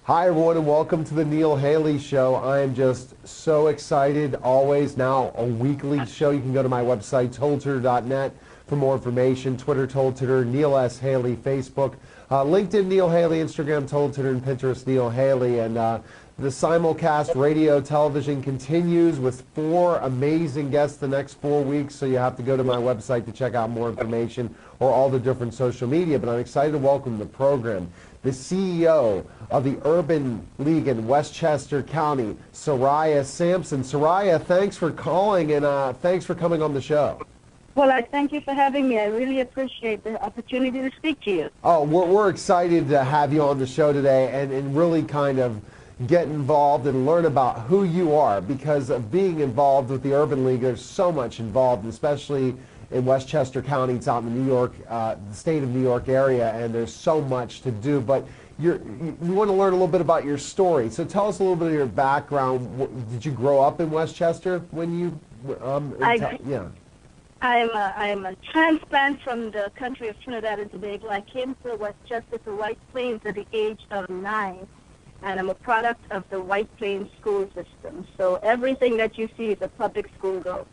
Hi everyone and welcome to the Neil Haley Show. I am just so excited always. Now a weekly show. You can go to my website, totaltutor.net for more information. Twitter, Total Tutor, Neil S. Haley, Facebook, LinkedIn, Neil Haley, Instagram, Total Tutor, and Pinterest, Neil Haley. And the simulcast radio, television continues with 4 amazing guests the next 4 weeks. So you have to go to my website to check out more information or all the different social media. But I'm excited to welcome the program the CEO of the Urban League in Westchester County, Sorraya Sampson. Sorraya, thanks for calling and thanks for coming on the show. Well, I thank you for having me. I really appreciate the opportunity to speak to you. Oh, we're excited to have you on the show today and really kind of get involved and learn about who you are, because of being involved with the Urban League, there's so much involved, especially in Westchester County. It's out in the New York, the state of New York area, and there's so much to do. But we want to learn a little bit about your story. So tell us a little bit of your background. Did you grow up in Westchester when you? Yeah. I'm a transplant from the country of Trinidad and Tobago. I came to Westchester to White Plains at the age of 9, and I'm a product of the White Plains school system. So everything that you see is a public school girl.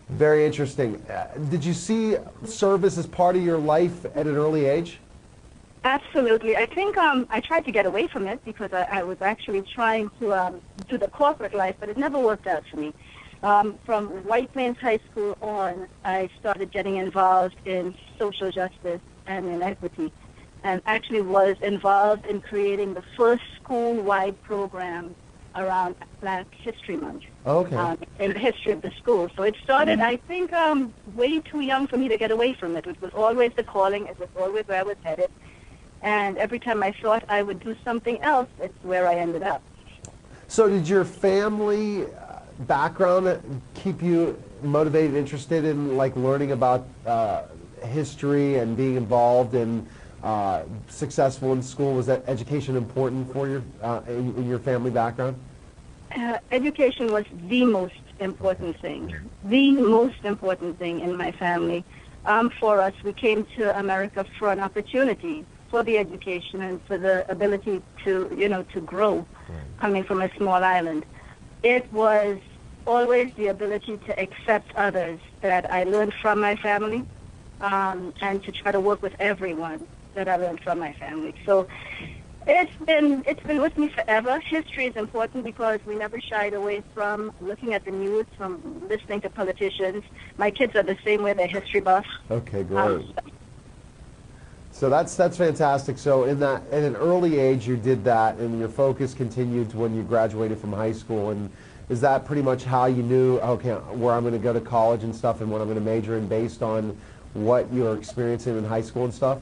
Very interesting. Did you see service as part of your life at an early age? Absolutely. I think I tried to get away from it because I was actually trying to do the corporate life, but it never worked out for me. From White Plains High School on, I started getting involved in social justice and in equity, and actually was involved in creating the first school-wide program around Black History Month. Okay. In the history of the school. So it started, I think, way too young for me to get away from it. It was always the calling. It was always where I was headed. And every time I thought I would do something else, it's where I ended up. So did your family background keep you motivated, interested in like learning about history and being involved and successful in school? Was that education important for you in your family background? Education was the most important thing. The most important thing in my family. For us, we came to America for an opportunity for the education and for the ability to, to grow, coming from a small island. It was always the ability to accept others that I learned from my family, and to try to work with everyone that I learned from my family. So it's been with me forever. History is important because we never shied away from looking at the news, from listening to politicians. My kids are the same way, they're history buffs. Okay, great. So that's fantastic. So at an early age you did that, and your focus continued to when you graduated from high school. And is that pretty much how you knew, okay, where I'm going to go to college and stuff, and what I'm going to major in based on what you're experiencing in high school and stuff?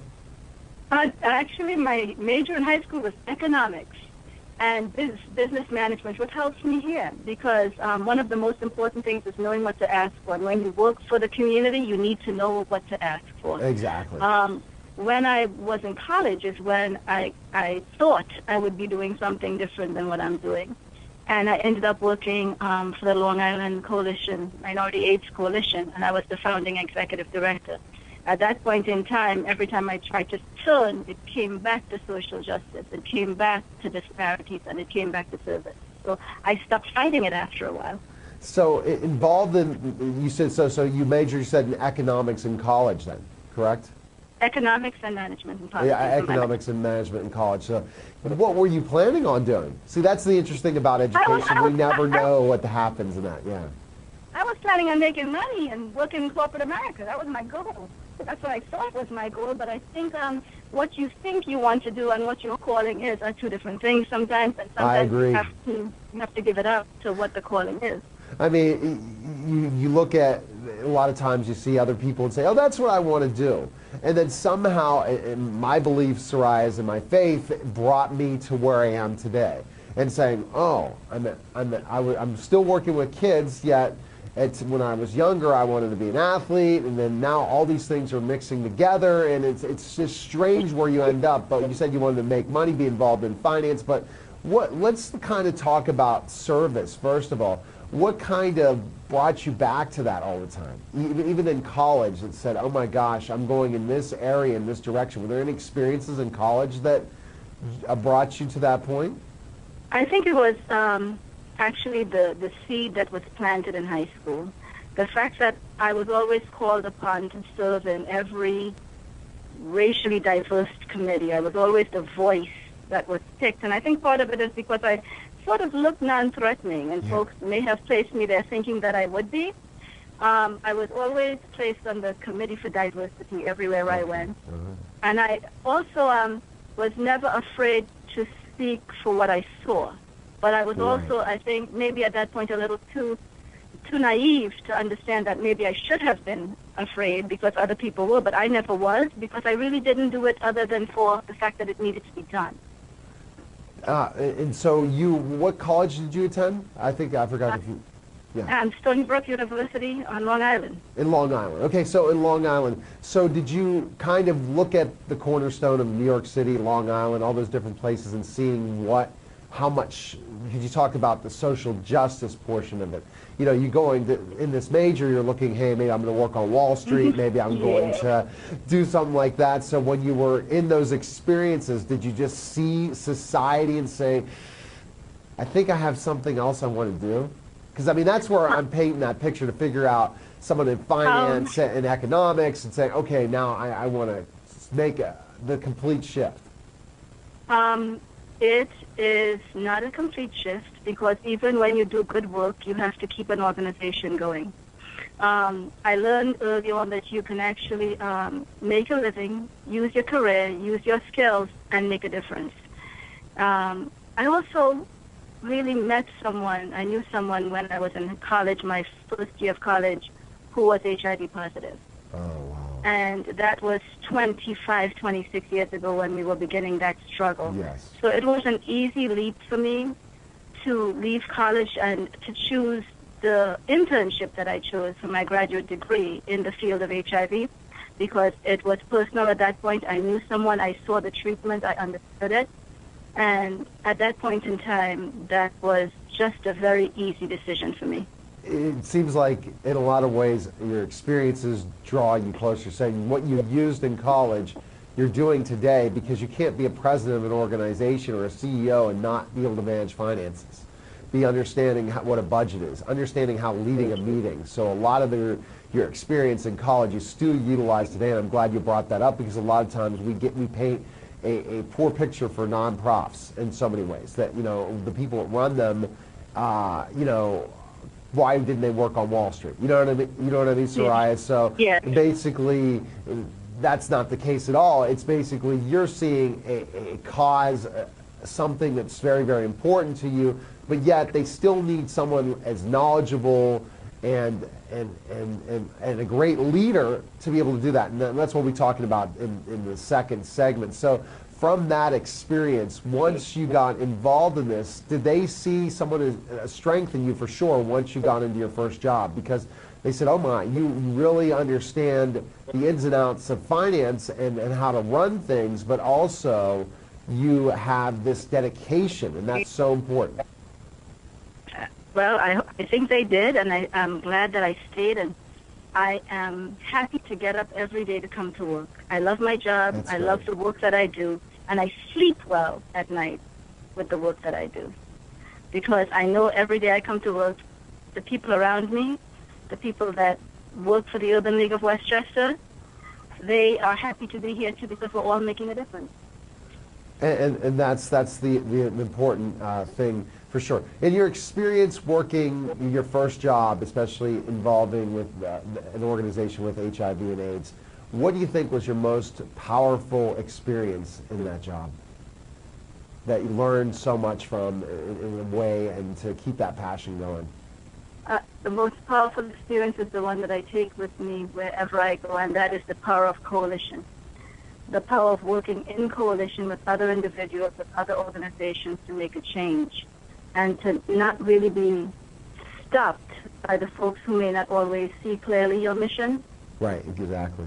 Actually, my major in high school was economics and business management, which helps me here because one of the most important things is knowing what to ask for. And when you work for the community, you need to know what to ask for. Exactly. When I was in college is when I thought I would be doing something different than what I'm doing. And I ended up working for the Long Island Coalition, Minority AIDS Coalition, and I was the founding executive director. At that point in time, every time I tried to turn, it came back to social justice, it came back to disparities, and it came back to service. So I stopped fighting it after a while. So involved in, you said, so you majored, you said, in economics in college then, correct? Economics and management in college. Yeah, economics and management in college. So what were you planning on doing? See, that's the interesting thing about education. We never know what happens in that, yeah. I was planning on making money and working in corporate America. That was my goal. That's what I thought was my goal, but I think what you think you want to do and what your calling is are two different things sometimes, and sometimes I agree. You have to give it up to what the calling is. I mean, you look at, a lot of times you see other people and say, oh, that's what I want to do. And then somehow, in my beliefs, Sorraya, and my faith brought me to where I am today. And saying, oh, I'm still working with kids, yet when I was younger, I wanted to be an athlete, and then now all these things are mixing together, and it's just strange where you end up. But you said you wanted to make money, be involved in finance, but let's kind of talk about service, first of all. What kind of brought you back to that all the time? Even in college, it said, oh my gosh, I'm going in this area, in this direction. Were there any experiences in college that brought you to that point? I think it was actually the seed that was planted in high school. The fact that I was always called upon to serve in every racially diverse committee. I was always the voice that was picked. And I think part of it is because I sort of looked non-threatening, and folks may have placed me there thinking that I would be. I was always placed on the Committee for Diversity everywhere I went. And I also was never afraid to speak for what I saw. But I was also, I think, maybe at that point a little too naive to understand that maybe I should have been afraid because other people were, but I never was, because I really didn't do it other than for the fact that it needed to be done. And so what college did you attend? I forgot if you... Yeah. Stony Brook University on Long Island. In Long Island. Okay, so in Long Island. So did you kind of look at the cornerstone of New York City, Long Island, all those different places, and seeing how much, could you talk about the social justice portion of it? You know, you go in this major, you're looking, hey, maybe I'm going to work on Wall Street, maybe I'm going to do something like that. So when you were in those experiences, did you just see society and say, I think I have something else I want to do? Because, I mean, that's where I'm painting that picture to figure out someone in finance and economics and saying, okay, now I want to make the complete shift. It is not a complete shift, because even when you do good work, you have to keep an organization going. I learned early on that you can actually make a living, use your career, use your skills, and make a difference. I also really I knew someone when I was in college, my first year of college, who was HIV positive. Oh, wow. And that was 25, 26 years ago when we were beginning that struggle. Yes. So it was an easy leap for me to leave college and to choose the internship that I chose for my graduate degree in the field of HIV, because it was personal at that point. I knew someone, I saw the treatment, I understood it. And at that point in time, that was just a very easy decision for me. It seems like in a lot of ways your experiences draw you closer, saying what you used in college you're doing today, because you can't be a president of an organization or a CEO and not be able to manage finances, be understanding what a budget is, understanding how leading a meeting. So a lot of your experience in college you still utilize today, and I'm glad you brought that up, because a lot of times we paint a poor picture for non-profs in so many ways, that, you know, the people that run them, you know, why didn't they work on Wall Street? You know what I mean? You know what I mean, Sorraya? So basically, that's not the case at all. It's basically you're seeing a cause, something that's very, very important to you, but yet they still need someone as knowledgeable and a great leader to be able to do that. And that's what we're talking about in the second segment. So from that experience, once you got involved in this, did they see someone as strength in you for sure once you got into your first job? Because they said, oh my, you really understand the ins and outs of finance and how to run things, but also you have this dedication, and that's so important. Well, I think they did, and I'm glad that I stayed, and I am happy to get up every day to come to work. I love my job. I love the work that I do, and I sleep well at night with the work that I do, because I know every day I come to work, the people around me, the people that work for the Urban League of Westchester, they are happy to be here too, because we're all making a difference. And that's the important thing for sure. In your experience working your first job, especially involving with an organization with HIV and AIDS, what do you think was your most powerful experience in that job that you learned so much from in a way, and to keep that passion going? The most powerful experience is the one that I take with me wherever I go, and that is the power of coalition. The power of working in coalition with other individuals, with other organizations to make a change, and to not really be stopped by the folks who may not always see clearly your mission. Right, exactly.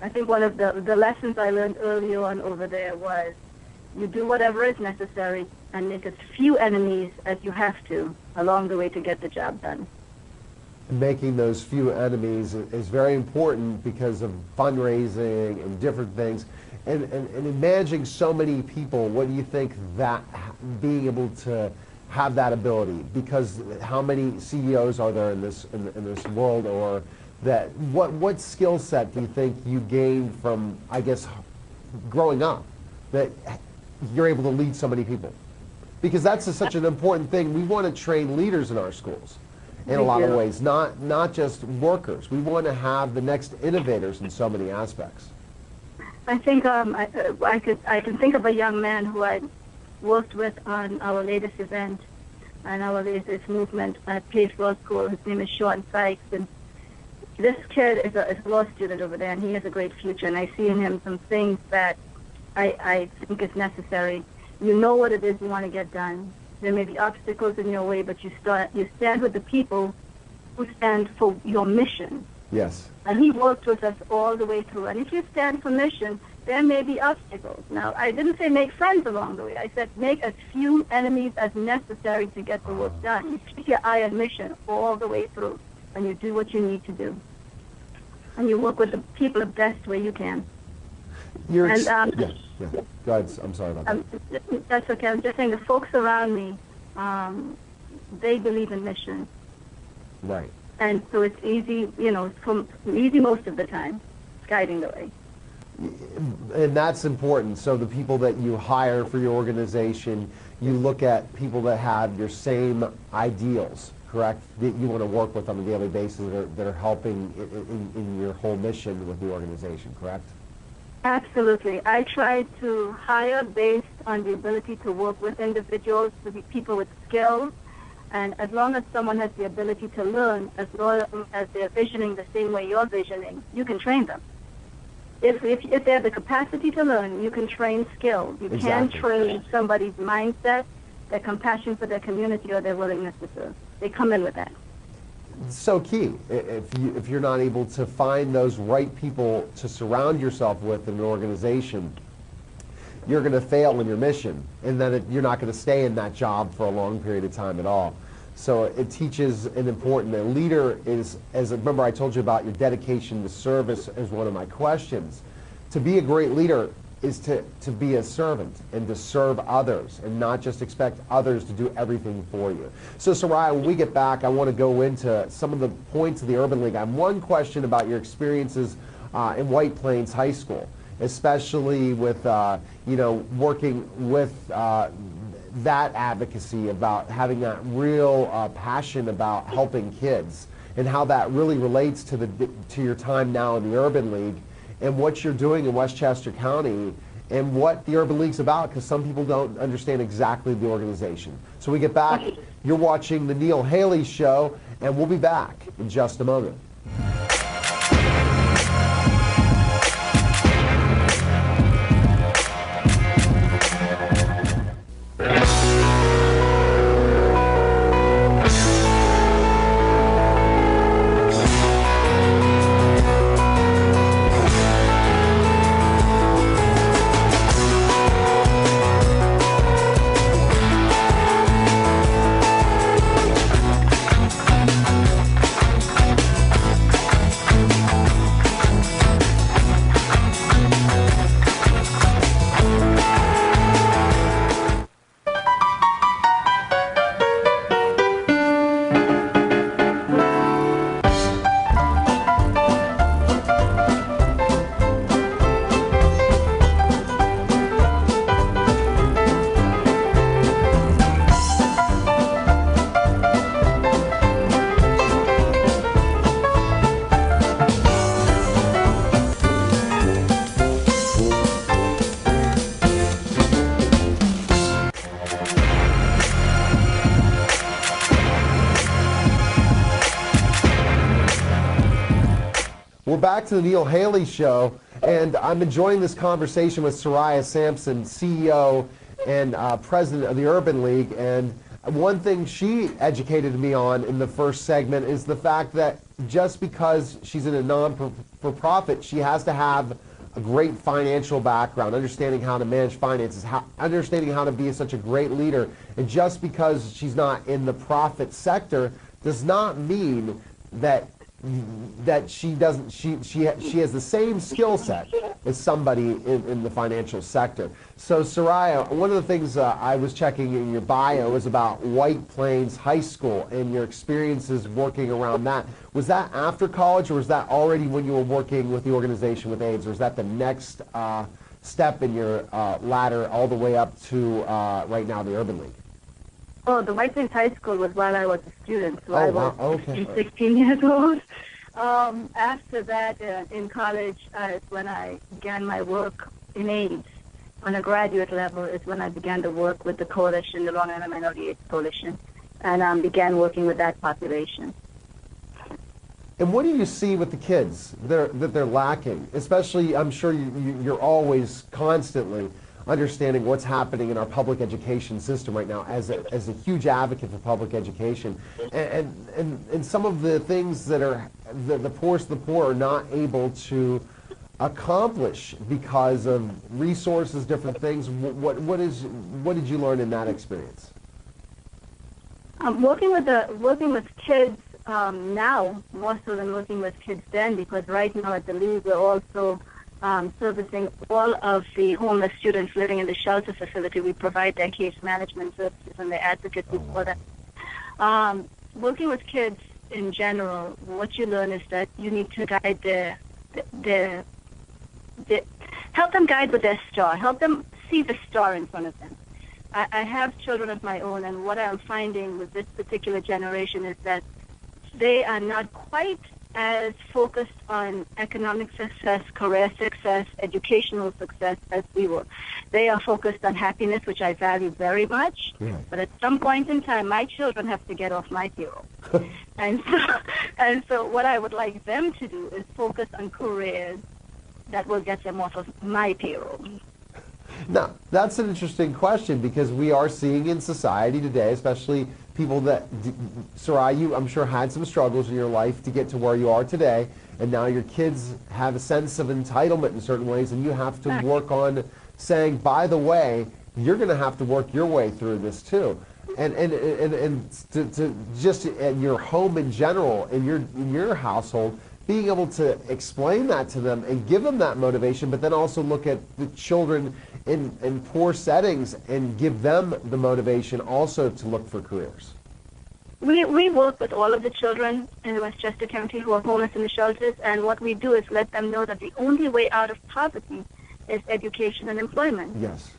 I think one of the lessons I learned early on over there was you do whatever is necessary and make as few enemies as you have to along the way to get the job done. Making those few enemies is very important because of fundraising and different things. and managing so many people, what do you think that being able to have that ability? Because how many CEOs are there in this world, or that what skill set do you think you gained from, I guess, growing up, that you're able to lead so many people? Because that's such an important thing. We want to train leaders in our schools in a lot of ways, not just workers. We want to have the next innovators in so many aspects. I think I can think of a young man who I worked with on our latest event and our latest movement at Pace Law School. His name is Sean Sykes, and this kid is a law student over there, and he has a great future. And I see in him some things that I think is necessary. You know what it is you want to get done. There may be obstacles in your way, but you stand with the people who stand for your mission. Yes. And he worked with us all the way through. And if you stand for mission, there may be obstacles. Now, I didn't say make friends along the way. I said make as few enemies as necessary to get the work done. You keep your eye on mission all the way through, and you do what you need to do. And you work with the people the best way you can. Go ahead. I'm sorry about that. That's okay. I'm just saying the folks around me, they believe in mission. Right. And so it's easy, easy most of the time. It's guiding the way. And that's important. So the people that you hire for your organization, you look at people that have your same ideals, correct? That you want to work with on a daily basis, that are helping in your whole mission with the organization, correct? Absolutely. I try to hire based on the ability to work with individuals, to be people with skills, and as long as someone has the ability to learn, as long as they're visioning the same way you're visioning, you can train them. If they have the capacity to learn, you can train skills. You can train somebody's mindset, their compassion for their community, or their willingness to serve. They come in with that. So key. If you're not able to find those right people to surround yourself with in an organization, you're going to fail in your mission, and then you're not going to stay in that job for a long period of time at all. So it teaches an important, a leader is, as remember I told you about your dedication to service as one of my questions. To be a great leader is to be a servant and to serve others and not just expect others to do everything for you. So Sorraya, when we get back, I want to go into some of the points of the Urban League. I have one question about your experiences in White Plains High School, especially with working with that advocacy, about having that real passion about helping kids, and how that really relates to your time now in the Urban League and what you're doing in Westchester County and what the Urban League's about, because some people don't understand exactly the organization. So we get back, you're watching the Neil Haley Show, and we'll be back in just a moment. We're back to the Neil Haley Show, and I'm enjoying this conversation with Sorraya Sampson, CEO and president of the Urban League. And one thing she educated me on in the first segment is the fact that just because she's in a non-for-profit, she has to have a great financial background, understanding how to manage finances, understanding how to be such a great leader. And just because she's not in the profit sector does not mean that that she doesn't, she has the same skill set as somebody in the financial sector. So Sorraya, one of the things I was checking in your bio was about White Plains High School and your experiences working around that. Was that after college, or was that already when you were working with the organization with AIDS, or was that the next step in your ladder all the way up to right now the Urban League? Oh, the White Plains High School was while I was a student, so Oh, I wow. was Okay. 16 years old. After that, in college, is when I began my work in AIDS. On a graduate level is when I began to work with the coalition, the Long Island Minority AIDS Coalition, and began working with that population. And what do you see with the kids that they're lacking? Especially, I'm sure you're always constantly understanding what's happening in our public education system right now as a huge advocate for public education. And some of the things that are the poorest of the poor are not able to accomplish because of resources, different things. What did you learn in that experience? Working with kids now more so than working with kids then, because right now at the League we're also servicing all of the homeless students living in the shelter facility. We provide their case management services and their advocacy for them. Working with kids in general, what you learn is that you need to guide help them guide with their star, help them see the star in front of them. I have children of my own, and what I'm finding with this particular generation is that they are not quite as focused on economic success, career success, educational success as we were. They are focused on happiness, which I value very much. Yeah. But at some point in time, my children have to get off my payroll. and so what I would like them to do is focus on careers that will get them off of my payroll. Now, that's an interesting question, because we are seeing in society today, especially people that, Sorraya, you I'm sure had some struggles in your life to get to where you are today, and now your kids have a sense of entitlement in certain ways, and you have to work on saying, by the way, you're going to have to work your way through this too. And to just in your home in general, in your household, being able to explain that to them and give them that motivation, but then also look at the children in poor settings and give them the motivation also to look for careers. We work with all of the children in Westchester County who are homeless in the shelters, and what we do is let them know that the only way out of poverty is education and employment. Yes.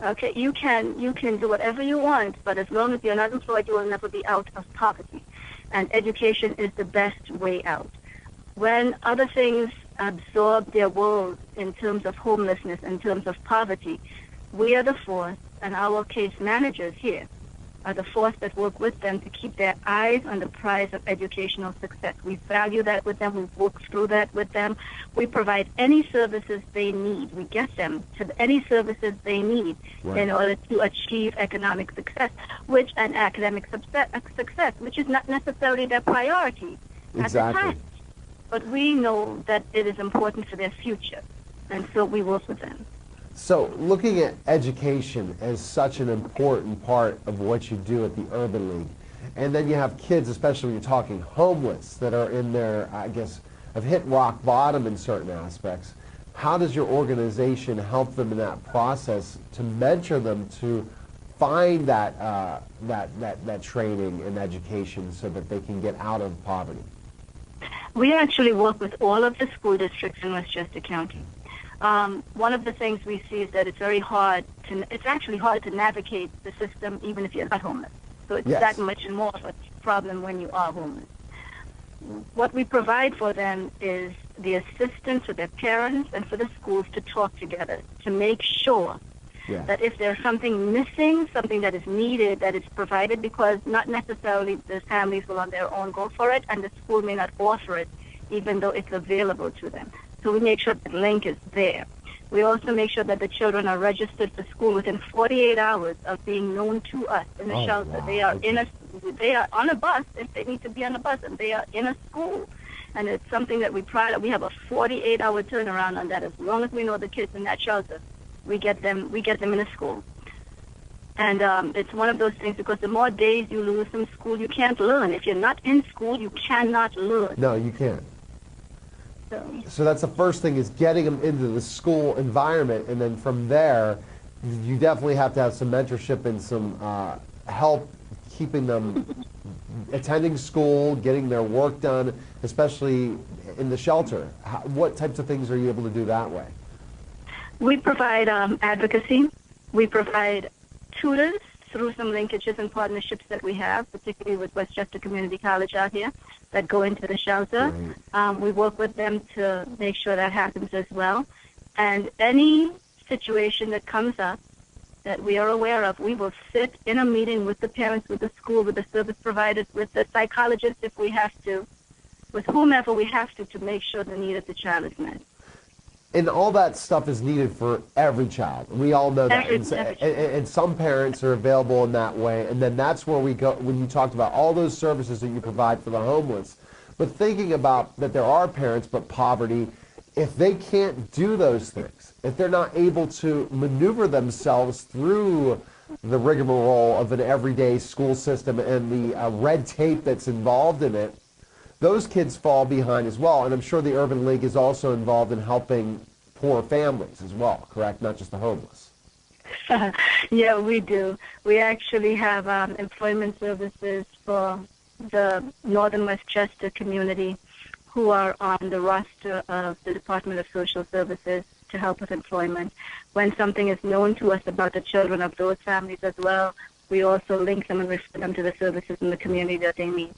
Okay, you can do whatever you want, but as long as you're not employed, you will never be out of poverty. And education is the best way out. When other things absorb their world in terms of homelessness, in terms of poverty, we are the force, and our case managers here are the force that work with them to keep their eyes on the prize of educational success. We value that with them. We work through that with them. We provide any services they need. We get them to any services they need in order to achieve economic success, and academic success, which is not necessarily their priority at the time. But we know that it is important for their future, and so we work with them. So looking at education as such an important part of what you do at the Urban League, and then you have kids, especially when you're talking homeless, that are in their, I guess, have hit rock bottom in certain aspects. How does your organization help them in that process to mentor them to find that training and education so that they can get out of poverty? We actually work with all of the school districts in Westchester County. One of the things we see is that it's actually hard to navigate the system even if you're not homeless. So it's that much more of a problem when you are homeless. What we provide for them is the assistance for their parents and for the schools to talk together to make sure that if there's something missing, something that is needed, that it's provided, because not necessarily the families will on their own go for it, and the school may not offer it, even though it's available to them. So we make sure that link is there. We also make sure that the children are registered for school within 48 hours of being known to us in the shelter. Wow. They are on a bus if they need to be on a bus, and they are in a school. And it's something that we pride on. We have a 48-hour turnaround on that. As long as we know the kids in that shelter, we get them in a school. And it's one of those things because the more days you lose from school, you can't learn. If you're not in school, you cannot learn. No, you can't. So that's the first thing, is getting them into the school environment, and then from there, you definitely have to have some mentorship and some help keeping them attending school, getting their work done, especially in the shelter. What types of things are you able to do that way? We provide advocacy. We provide tutors through some linkages and partnerships that we have, particularly with Westchester Community College out here, that go into the shelter. Right. We work with them to make sure that happens as well. And any situation that comes up that we are aware of, we will sit in a meeting with the parents, with the school, with the service providers, with the psychologist if we have to, with whomever we have to make sure the need of the child is met. And all that stuff is needed for every child. We all know that. And some parents are available in that way. And then that's where we go, when you talked about all those services that you provide for the homeless. But thinking about that there are parents, but poverty, if they can't do those things, if they're not able to maneuver themselves through the rigmarole of an everyday school system and the red tape that's involved in it, those kids fall behind as well. And I'm sure the Urban League is also involved in helping poor families as well, correct? Not just the homeless. Yeah, we do. We actually have employment services for the Northern Westchester community who are on the roster of the Department of Social Services to help with employment. When something is known to us about the children of those families as well, we also link them and refer them to the services in the community that they need.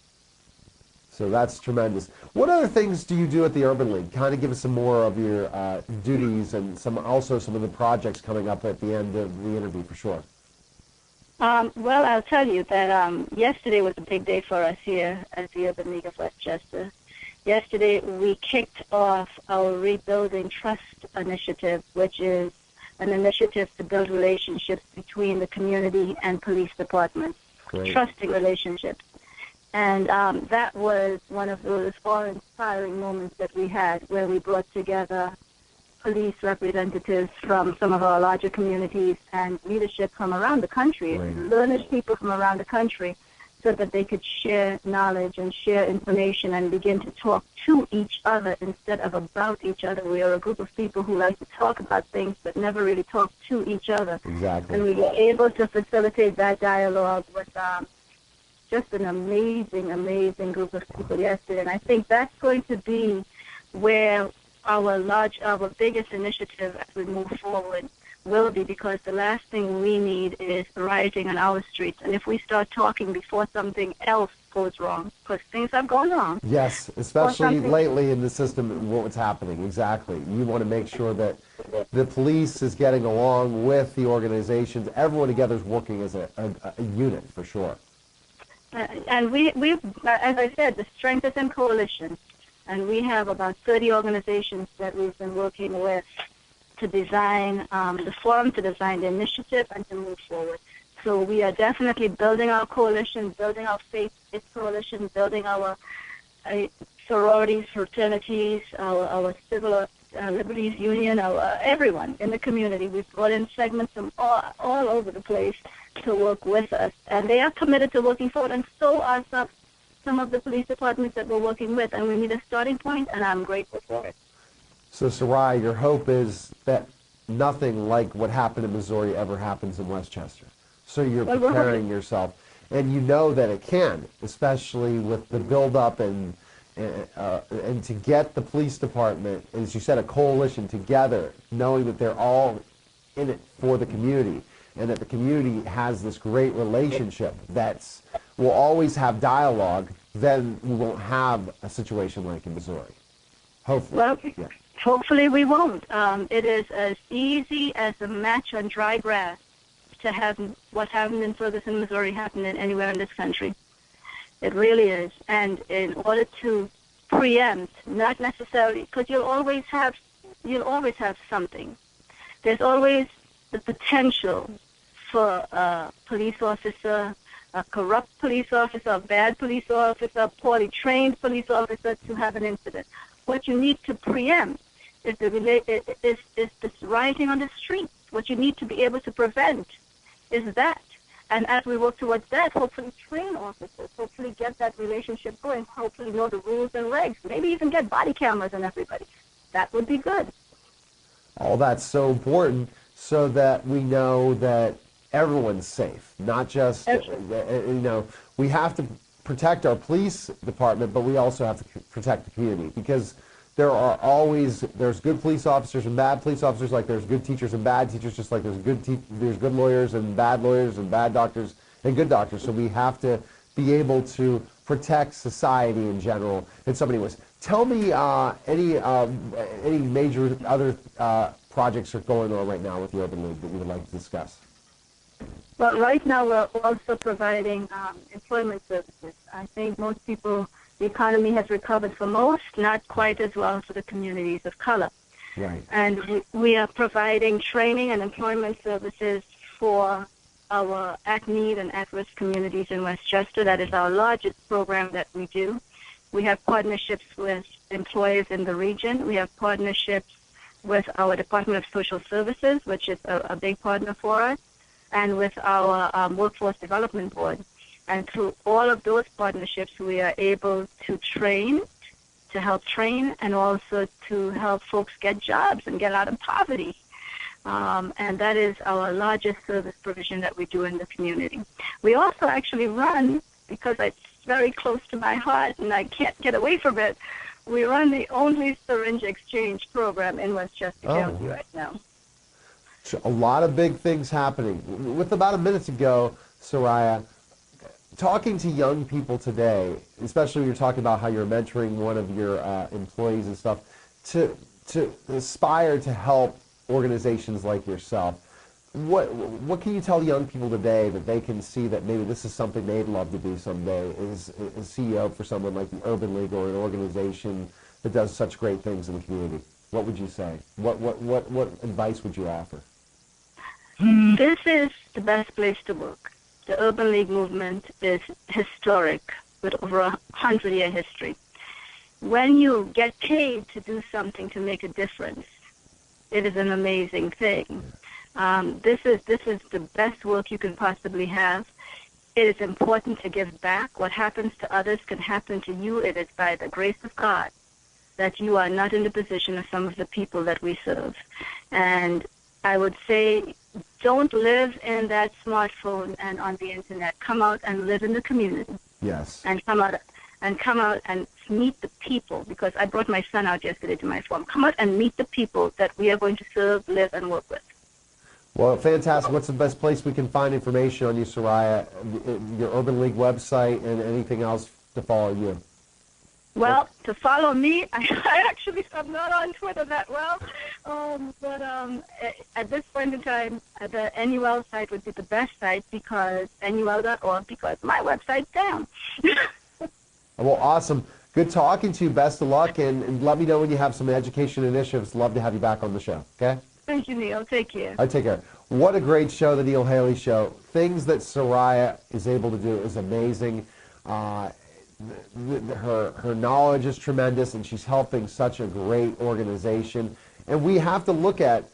So that's tremendous. What other things do you do at the Urban League? Kind of give us some more of your duties and also some of the projects coming up at the end of the interview for sure. Well, I'll tell you that yesterday was a big day for us here at the Urban League of Westchester. Yesterday we kicked off our Rebuilding Trust initiative, which is an initiative to build relationships between the community and police departments, Great. Trusting relationships. And that was one of those awe-inspiring moments that we had, where we brought together police representatives from some of our larger communities and leadership from around the country, Right. learned people from around the country, so that they could share knowledge and share information and begin to talk to each other instead of about each other. We are a group of people who like to talk about things but never really talk to each other. Exactly. And we were able to facilitate that dialogue with just an amazing, amazing group of people yesterday. And I think that's going to be where our biggest initiative as we move forward will be, because the last thing we need is rioting on our streets. And if we start talking before something else goes wrong, because things have gone wrong. Yes, especially lately in the system, what's happening. Exactly. You want to make sure that the police is getting along with the organizations. Everyone together is working as a unit for sure. And we, as I said, the strength is in coalition. And we have about 30 organizations that we've been working with to design the forum, to design the initiative, and to move forward. So we are definitely building our coalition, building our faith-based coalition, building our sororities, fraternities, our civil liberties union, everyone in the community. We've brought in segments from all over the place to work with us. And they are committed to working forward, and so are some of the police departments that we're working with. And we need a starting point, and I'm grateful for it. So, Sorraya, your hope is that nothing like what happened in Missouri ever happens in Westchester. So you're preparing yourself. And you know that it can, especially with the buildup and to get the police department, as you said, a coalition together, knowing that they're all in it for the community, and that the community has this great relationship will always have dialogue, then we won't have a situation like in Missouri. Hopefully. Well, yeah. Hopefully we won't. It is as easy as a match on dry grass to have what happened in Ferguson, Missouri, happen anywhere in this country. It really is. And in order to preempt, not necessarily, because you'll always have something. There's always the potential for a police officer, a corrupt police officer, a bad police officer, a poorly trained police officer to have an incident. What you need to preempt is this rioting on the streets. What you need to be able to prevent is that. And as we work towards that, hopefully train officers, hopefully get that relationship going, hopefully know the rules and regs, maybe even get body cameras on everybody. That would be good. All that's so important so that we know that everyone's safe, not just, we have to protect our police department, but we also have to protect the community, because there's good police officers and bad police officers, like there's good teachers and bad teachers, just like there's good lawyers and bad doctors and good doctors. So we have to be able to protect society in general in so many ways. Tell me any major other projects are going on right now with the Urban League that you would like to discuss. Well, right now we're also providing employment services. I think most people, the economy has recovered for most, not quite as well for the communities of color. Right. And we are providing training and employment services for our at-need and at-risk communities in Westchester. That is our largest program that we do. We have partnerships with employers in the region. We have partnerships with our Department of Social Services, which is a big partner for us, and with our Workforce Development Board. And through all of those partnerships, we are able to help train, and also to help folks get jobs and get out of poverty. And that is our largest service provision that we do in the community. We also actually run, because it's very close to my heart and I can't get away from it, we run the only syringe exchange program in Westchester County right now. So a lot of big things happening. With about a minute to go, Sorraya, talking to young people today, especially when you're talking about how you're mentoring one of your employees and stuff, to aspire to help organizations like yourself, what can you tell young people today that they can see that maybe this is something they'd love to do someday, is CEO for someone like the Urban League or an organization that does such great things in the community? What would you say? What advice would you offer? This is the best place to work. The Urban League movement is historic, with over 100-year history. When you get paid to do something to make a difference, it is an amazing thing. This is the best work you can possibly have. It is important to give back. What happens to others can happen to you. It is by the grace of God that you are not in the position of some of the people that we serve. And I would say, don't live in that smartphone and on the internet. Come out and live in the community. Yes. And come out and meet the people, because I brought my son out yesterday to my farm. Come out and meet the people that we are going to serve, live, and work with. Well, fantastic. What's the best place we can find information on you, Sorraya? Your Urban League website and anything else to follow you? Well, to follow me, I actually am not on Twitter that well, but at this point in time, the NUL site would be the best site, because NUL.org, because my website's down. Well, awesome. Good talking to you. Best of luck, and let me know when you have some education initiatives. Love to have you back on the show, okay? Thank you, Neil. Take care. I take care. What a great show, the Neil Haley Show. Things that Sorraya is able to do is amazing. Her knowledge is tremendous, and she's helping such a great organization. And we have to look at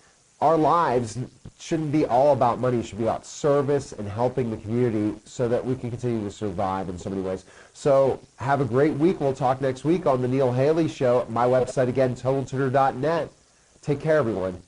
our lives shouldn't be all about money. It should be about service and helping the community so that we can continue to survive in so many ways. So have a great week. We'll talk next week on the Neil Haley Show. My website, again, totaltutor.net. Take care, everyone.